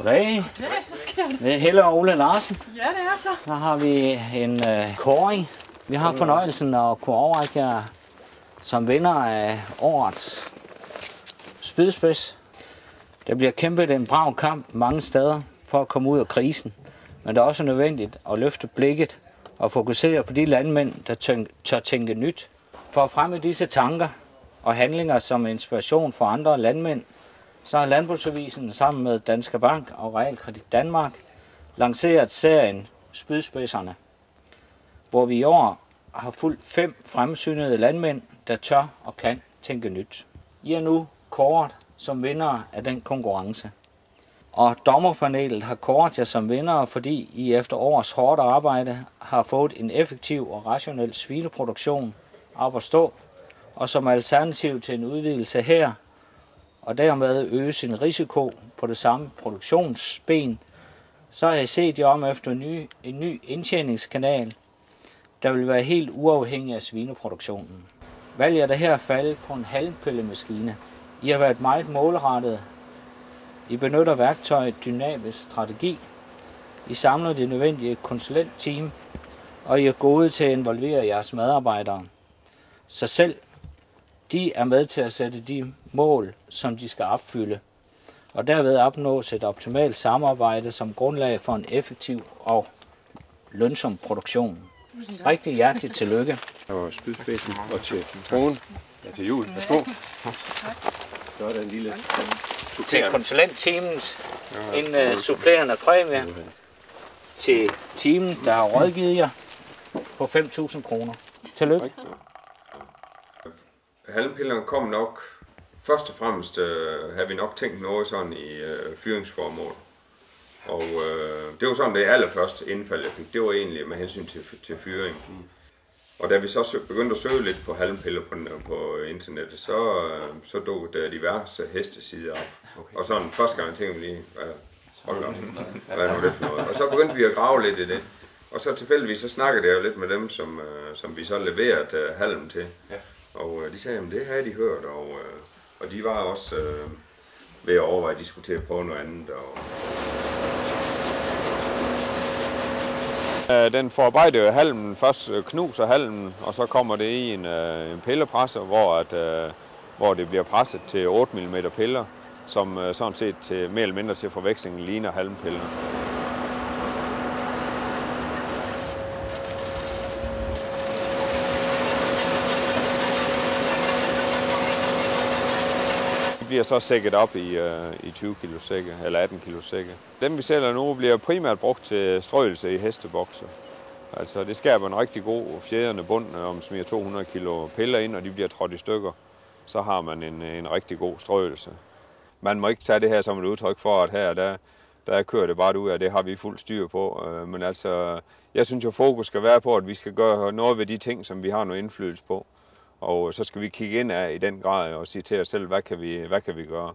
Goddag. Goddag, hvad sker der? Det er Helle og Ole Larsen. Ja, det er så. Der har vi en kåring. Vi har fornøjelsen at kunne overrække jer som vinder af årets spydspids. Der bliver kæmpet en brav kamp mange steder for at komme ud af krisen. Men det er også nødvendigt at løfte blikket og fokusere på de landmænd, der tør tænke nyt. For at fremme disse tanker og handlinger som inspiration for andre landmænd, så har Landbrugsavisen sammen med Danske Bank og Realkredit Danmark lanceret serien Spydspidserne, hvor vi i år har fulgt 5 fremsynede landmænd, der tør og kan tænke nyt. I er nu kåret som vinder af den konkurrence. Og dommerpanelet har kåret jer som vinder, fordi I efter års hårdt arbejde har fået en effektiv og rationel svineproduktion op at stå, og som alternativ til en udvidelse her, og dermed øge sin risiko på det samme produktionsben, så har jeg set jer om efter en ny indtjeningskanal, der vil være helt uafhængig af svineproduktionen. Valget der her faldet på en halmpillemaskine. I har været meget målrettet. I benytter værktøjet dynamisk strategi. I samler det nødvendige konsulentteam, og I er gode til at involvere jeres medarbejdere. Så selv de er med til at sætte de mål, som de skal opfylde, og derved opnås et optimalt samarbejde som grundlag for en effektiv og lønsom produktion. Rigtig hjerteligt tillykke. Og spydspidsen og til kronen. Ja, til jul. Værsgo. Så er der en lille Til konsulentteamet en supplerende præmie til teamet, der har rådgivet jer på 5.000 kroner. Tillykke. halmpillerne kom nok, først og fremmest havde vi nok tænkt noget sådan i fyringsformål. Og det var sådan det allerførste indfald jeg fik, det var egentlig med hensyn til fyring. Og da vi så begyndte at søge lidt på halmpiller på internettet, så dukkede der diverse hestesider op. Okay. Og sådan første gang tænkte vi lige, hvad er nu det for noget? Og så begyndte vi at grave lidt i det. Og så tilfældigvis så snakkede jeg jo lidt med dem, som vi så leverede halm til. Ja. Og de sagde, at det havde de hørt, og de var også ved at overveje at diskutere på noget andet. Den forarbejder halmen, først knuser halmen, og så kommer det i en pillepresser, hvor det bliver presset til 8 mm piller, som sådan set mere eller mindre til forveksling ligner halmpiller. De bliver så sækket op i 20 kilo sække, eller 18 kilo sække. Dem vi sælger nu bliver primært brugt til strøelse i hestebokse. Altså det skaber en rigtig god fjedrende bund, om man smider 200 kilo piller ind, og de bliver trådt i stykker. Så har man en rigtig god strøelse. Man må ikke tage det her som et udtryk for, at her der kører det bare ud af, det har vi fuld styr på. Men altså, jeg synes jo fokus skal være på, at vi skal gøre noget ved de ting, som vi har noget indflydelse på. Og så skal vi kigge ind af i den grad og sige til os selv, hvad kan vi gøre.